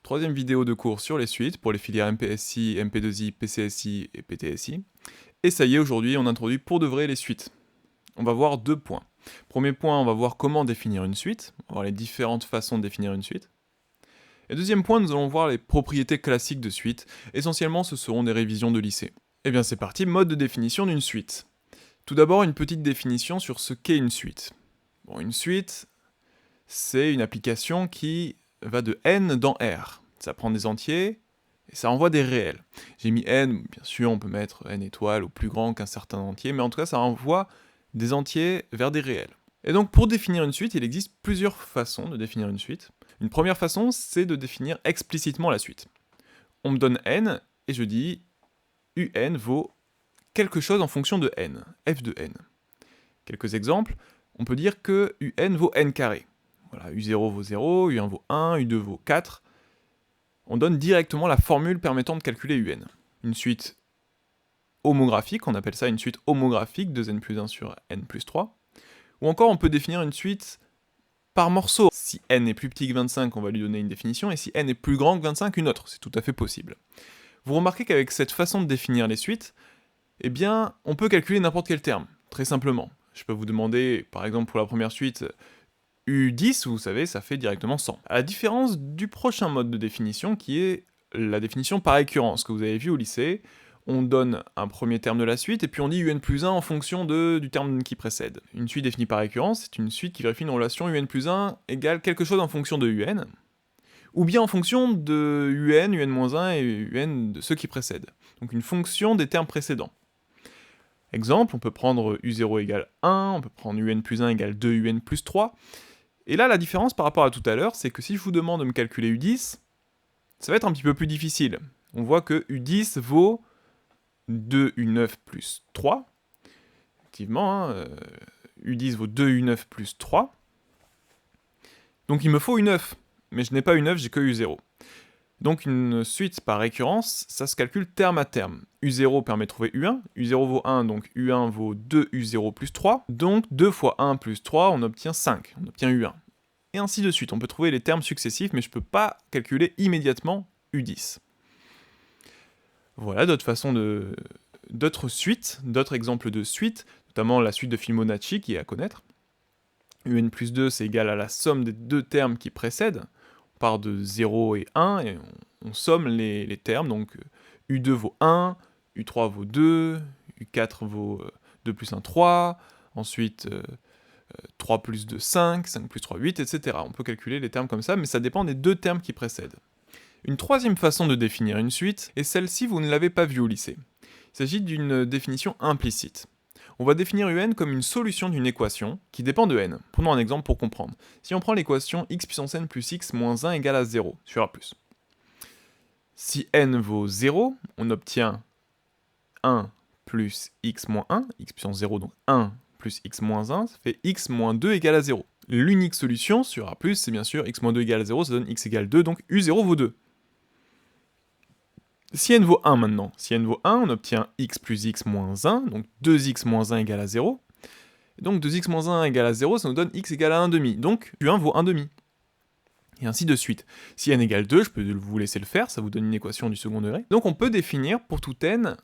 Troisième vidéo de cours sur les suites pour les filières MPSI, MP2I, PCSI et PTSI. Et ça y est, aujourd'hui on introduit pour de vrai les suites. On va voir deux points. Premier point, on va voir comment définir une suite, on va voir les différentes façons de définir une suite. Et deuxième point, nous allons voir les propriétés classiques de suite. Essentiellement, ce seront des révisions de lycée. Et bien c'est parti, mode de définition d'une suite. Tout d'abord, une petite définition sur ce qu'est une suite. Bon, une suite, c'est une application qui va de n dans R. Ça prend des entiers et ça envoie des réels. J'ai mis n, bien sûr on peut mettre n étoiles au plus grand qu'un certain entier, mais en tout cas ça envoie des entiers vers des réels. Et donc pour définir une suite, il existe plusieurs façons de définir une suite. Une première façon, c'est de définir explicitement la suite. On me donne n et je dis un vaut quelque chose en fonction de n, f de n. Quelques exemples, on peut dire que un vaut n carré. Voilà, u0 vaut 0, u1 vaut 1, u2 vaut 4. On donne directement la formule permettant de calculer un. Une suite homographique, on appelle ça une suite homographique, 2n plus 1 sur n plus 3. Ou encore on peut définir une suite par morceau. Si n est plus petit que 25, on va lui donner une définition, et si n est plus grand que 25, une autre. C'est tout à fait possible. Vous remarquez qu'avec cette façon de définir les suites, eh bien, on peut calculer n'importe quel terme, très simplement. Je peux vous demander, par exemple pour la première suite, U10, vous savez, ça fait directement 100. À la différence du prochain mode de définition, qui est la définition par récurrence, que vous avez vu au lycée, on donne un premier terme de la suite, et puis on dit un plus 1 en fonction du terme qui précède. Une suite définie par récurrence, c'est une suite qui vérifie une relation un plus 1 égale quelque chose en fonction de un, ou bien en fonction de un moins 1 et un de ceux qui précèdent. Donc une fonction des termes précédents. Exemple, on peut prendre u0 égale 1, on peut prendre un plus 1 égale 2 un plus 3, et là, la différence par rapport à tout à l'heure, c'est que si je vous demande de me calculer U10, ça va être un petit peu plus difficile. On voit que U10 vaut 2U9 plus 3. Effectivement, U10 vaut 2U9 plus 3. Donc il me faut U9, mais je n'ai pas U9, j'ai que U0. Donc une suite par récurrence, ça se calcule terme à terme. U0 permet de trouver U1, U0 vaut 1, donc U1 vaut 2U0 plus 3, donc 2 fois 1 plus 3, on obtient 5, on obtient U1. Et ainsi de suite, on peut trouver les termes successifs, mais je ne peux pas calculer immédiatement U10. Voilà d'autres suites, d'autres exemples de suites, notamment la suite de Fibonacci qui est à connaître. Un plus 2, c'est égal à la somme des deux termes qui précèdent. On part de 0 et 1, et on somme les termes, donc U2 vaut 1, U3 vaut 2, U4 vaut 2 plus 1, 3, ensuite 3 plus 2, 5, 5 plus 3, 8, etc. On peut calculer les termes comme ça, mais ça dépend des deux termes qui précèdent. Une troisième façon de définir une suite, et celle-ci vous ne l'avez pas vue au lycée. Il s'agit d'une définition implicite. On va définir un comme une solution d'une équation qui dépend de n. Prenons un exemple pour comprendre. Si on prend l'équation x puissance n plus x moins 1 égale à 0 sur a+. Si n vaut 0, on obtient 1 plus x moins 1, x puissance 0, donc 1 plus x moins 1, ça fait x moins 2 égale à 0. L'unique solution sur a+, c'est bien sûr x moins 2 égale à 0, ça donne x égale 2, donc u0 vaut 2. Si n vaut 1 maintenant, si n vaut 1, on obtient x plus x moins 1, donc 2x moins 1 égale à 0. Et donc 2x moins 1 égale à 0, ça nous donne x égale à 1 demi, donc u1 vaut 1 demi. Et ainsi de suite. Si n égale 2, je peux vous laisser le faire, ça vous donne une équation du second degré. Donc on peut définir pour tout n,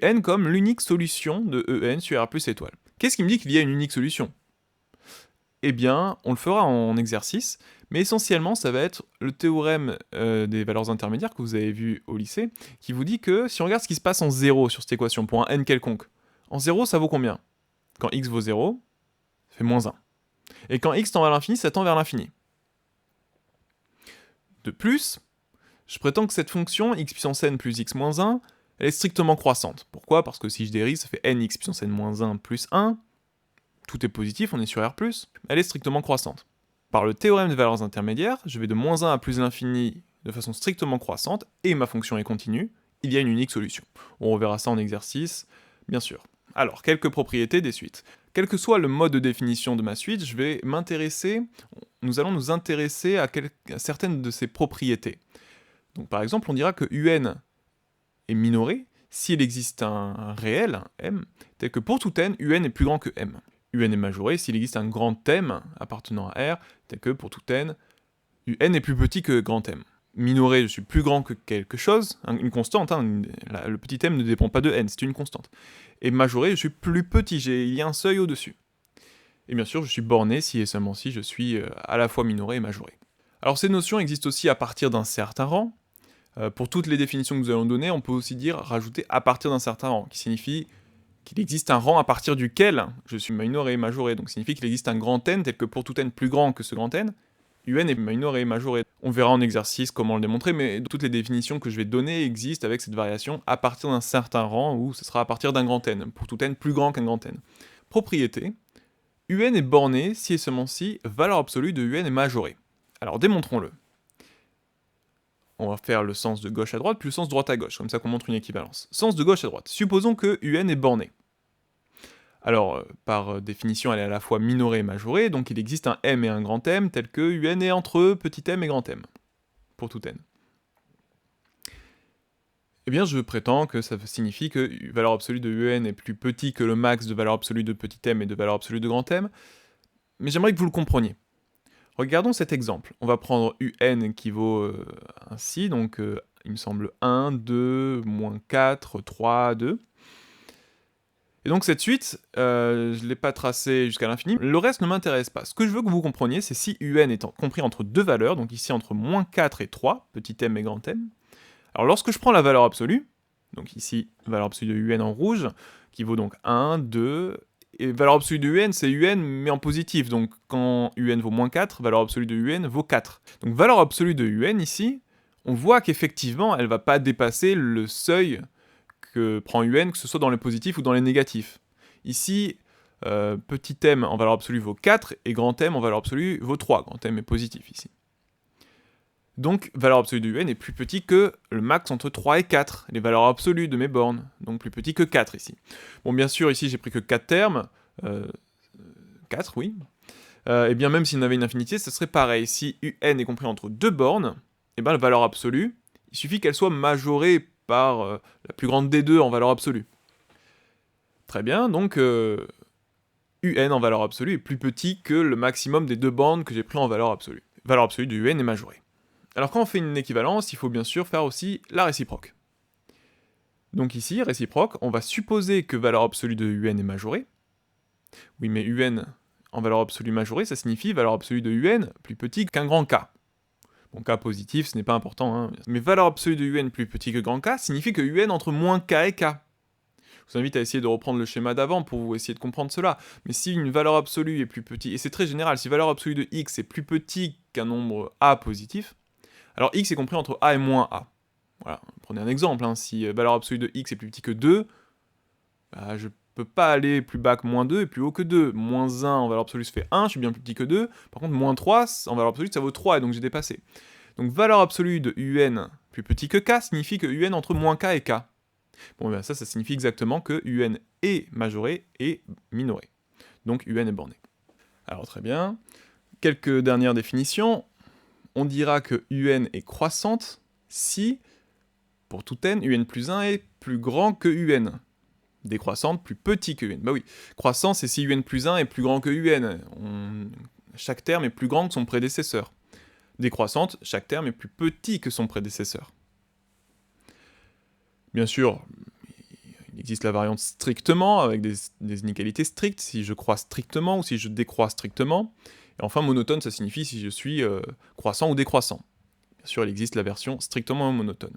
un comme l'unique solution de en sur R plus étoile. Qu'est-ce qui me dit qu'il y a une unique solution ? Eh bien, on le fera en exercice, mais essentiellement, ça va être le théorème des valeurs intermédiaires que vous avez vu au lycée, qui vous dit que si on regarde ce qui se passe en 0 sur cette équation, pour un n quelconque, en 0, ça vaut combien ? Quand x vaut 0, ça fait moins 1. Et quand x tend vers l'infini, ça tend vers l'infini. De plus, je prétends que cette fonction, x puissance n plus x moins 1, elle est strictement croissante. Pourquoi ? Parce que si je dérive, ça fait nx puissance n moins 1 plus 1, tout est positif, on est sur R+, elle est strictement croissante. Par le théorème des valeurs intermédiaires, je vais de moins 1 à plus l'infini de façon strictement croissante, et ma fonction est continue, il y a une unique solution. On reverra ça en exercice, bien sûr. Alors, quelques propriétés des suites. Quel que soit le mode de définition de ma suite, nous allons nous intéresser à certaines de ses propriétés. Donc par exemple, on dira que un est minoré s'il existe un réel, un m, tel que pour tout n, un est plus grand que m. Un est majoré s'il existe un grand m appartenant à R, tel que pour tout n, un est plus petit que grand m. minoré, je suis plus grand que quelque chose, une constante, hein, le petit m ne dépend pas de n, c'est une constante. Et majoré, je suis plus petit, il y a un seuil au-dessus. Et bien sûr, je suis borné si et seulement si je suis à la fois minoré et majoré. Alors ces notions existent aussi à partir d'un certain rang. Pour toutes les définitions que nous allons donner, on peut aussi dire rajouter à partir d'un certain rang, qui signifie qu'il existe un rang à partir duquel je suis minoré et majoré. Donc ça signifie qu'il existe un grand n tel que pour tout n plus grand que ce grand n, un est minoré et majoré. On verra en exercice comment le démontrer, mais toutes les définitions que je vais donner existent avec cette variation à partir d'un certain rang, ou ce sera à partir d'un grand n, pour tout n plus grand qu'un grand n. Propriété, un est borné si et seulement si valeur absolue de un est majorée. Alors démontrons-le. On va faire le sens de gauche à droite, puis le sens droite à gauche, comme ça qu'on montre une équivalence. Sens de gauche à droite. Supposons que un est borné. Alors, par définition, elle est à la fois minorée et majorée, donc il existe un m et un grand M, tel que un est entre petit m et grand M, pour tout n. Eh bien, je prétends que ça signifie que valeur absolue de un est plus petit que le max de valeur absolue de petit m et de valeur absolue de grand M, mais j'aimerais que vous le compreniez. Regardons cet exemple. On va prendre un qui vaut ainsi, donc il me semble 1, 2, moins 4, 3, 2. Et donc cette suite, je ne l'ai pas tracée jusqu'à l'infini, le reste ne m'intéresse pas. Ce que je veux que vous compreniez, c'est si un est compris entre deux valeurs, donc ici entre moins 4 et 3, petit m et grand M. Alors lorsque je prends la valeur absolue, donc ici valeur absolue de un en rouge, qui vaut donc 1, 2, et valeur absolue de un, c'est un mais en positif, donc quand un vaut moins 4, valeur absolue de un vaut 4. Donc valeur absolue de un ici, on voit qu'effectivement elle ne va pas dépasser le seuil que prend un, que ce soit dans les positifs ou dans les négatifs. Ici, petit m en valeur absolue vaut 4, et grand M en valeur absolue vaut 3. Grand M est positif ici. Donc, valeur absolue de un est plus petit que le max entre 3 et 4, les valeurs absolues de mes bornes, donc plus petit que 4 ici. Bon, bien sûr, ici, j'ai pris que 4 termes, 4, oui. Et bien, même s'il y en avait une infinité, ce serait pareil. Si un est compris entre deux bornes, et bien la valeur absolue, il suffit qu'elle soit majorée par la plus grande des deux en valeur absolue. Très bien, donc un en valeur absolue est plus petit que le maximum des deux bornes que j'ai pris en valeur absolue. Valeur absolue de un est majorée. Alors quand on fait une équivalence, il faut bien sûr faire aussi la réciproque. Donc ici, réciproque, on va supposer que valeur absolue de un est majorée. Oui, mais un en valeur absolue majorée, ça signifie valeur absolue de un plus petit qu'un grand K. Bon, K positif, ce n'est pas important, hein. Mais valeur absolue de un plus petit que grand K signifie que un entre moins K et K. Je vous invite à essayer de reprendre le schéma d'avant pour vous essayer de comprendre cela. Mais si une valeur absolue est plus petite, et c'est très général, si valeur absolue de x est plus petit qu'un nombre A positif, alors x est compris entre A et moins A. Voilà, prenez un exemple, hein. Si valeur absolue de x est plus petit que 2, bah, je peux pas aller plus bas que moins 2 et plus haut que 2. Moins 1 en valeur absolue ça fait 1, je suis bien plus petit que 2. Par contre, moins 3 en valeur absolue ça vaut 3 et donc j'ai dépassé. Donc valeur absolue de un plus petit que k signifie que un entre moins k et k. Bon, ben ça signifie exactement que un est majoré et minoré. Donc un est borné. Alors très bien. Quelques dernières définitions. On dira que un est croissante si, pour tout n, un plus 1 est plus grand que un. Décroissante plus petit que un. Bah oui, croissant c'est si un plus 1 est plus grand que un. Chaque terme est plus grand que son prédécesseur. Décroissante, chaque terme est plus petit que son prédécesseur. Bien sûr, il existe la variante strictement, avec des inégalités strictes, si je crois strictement ou si je décrois strictement. Et enfin, monotone, ça signifie si je suis croissant ou décroissant. Bien sûr, il existe la version strictement monotone.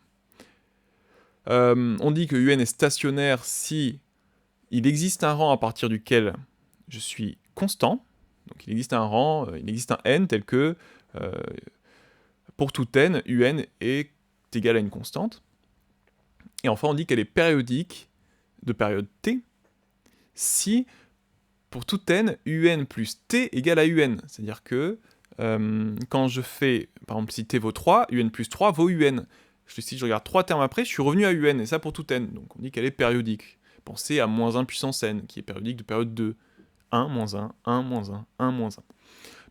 On dit que un est stationnaire si il existe un rang à partir duquel je suis constant. Donc il existe un rang, il existe un n tel que pour tout n, un est égal à une constante. Et enfin, on dit qu'elle est périodique de période t si, pour tout n, un plus t égale à un. C'est-à-dire que quand je fais, par exemple, si t vaut 3, un plus 3 vaut un. Si je regarde 3 termes après, je suis revenu à un, et ça pour tout n. Donc on dit qu'elle est périodique. Pensez à moins 1 puissance n, qui est périodique de période 2. 1, moins 1, 1, moins 1, 1, moins 1.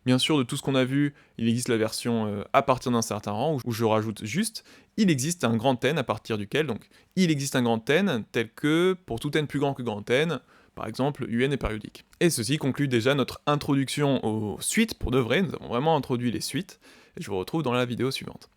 Bien sûr, de tout ce qu'on a vu, il existe la version à partir d'un certain rang, où je rajoute juste, il existe un grand n à partir duquel, donc il existe un grand n tel que, pour tout n plus grand que grand n, par exemple, un est périodique. Et ceci conclut déjà notre introduction aux suites, pour de vrai, nous avons vraiment introduit les suites, et je vous retrouve dans la vidéo suivante.